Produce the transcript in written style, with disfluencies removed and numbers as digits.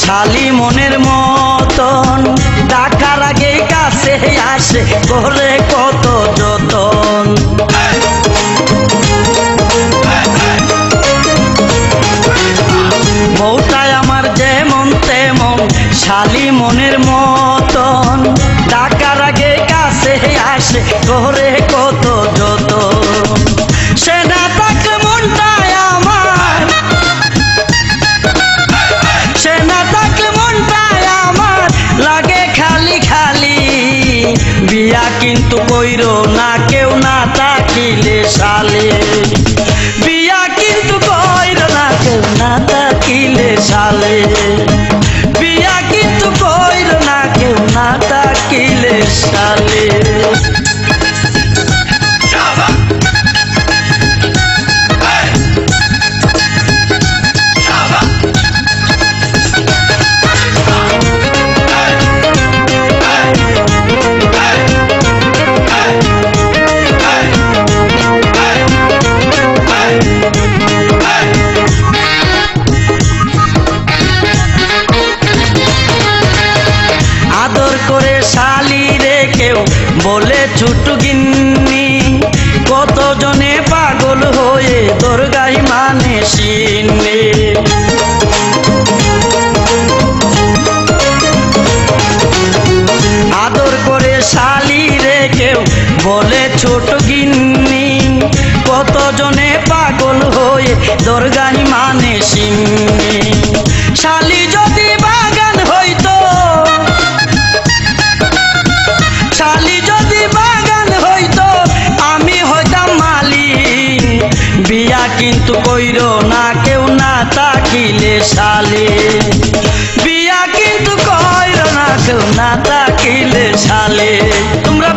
শালি মনের মতন ডাকার আগে কাছে আসে করে কত যতন। বউটাই আমার যেমন তেমন শালি মনের মতন ডাকার আগে কাছে আসে করে কত যতন। সে না থাকলে মনটাই আমার, সে না থাকলে মনটাই আমার লাগে খালি খালি। বিয়া কিন্তু কইরো না কেউ না থাকিলে শালি, বিয়া কিন্তু কইরো না কেউ না থাকিলে শালি, বিয়া কিন্তু কইরো না কেউ না থাকিলে শালি। আদর করে শালি রে কেউ বলে ছোট গিন্নি, কত জনে পাগল হয়ে তোর গাই মানে সিন্নি। আদর করে শালি রে কেউ বলে ছোট গিন্নি, কত জনে পাগল হয়ে তোর গাই মানে সিন্নি। শালি যদি বাগান হইতো, শালি যদি বাগান হইতো আমি হইতাম মালিক। বিয়া কিন্তু কইরো না কেউ না থাকিলে শালি, বিয়া কিন্তু কইরো না কেউ না থাকিলে শালি। তোমরা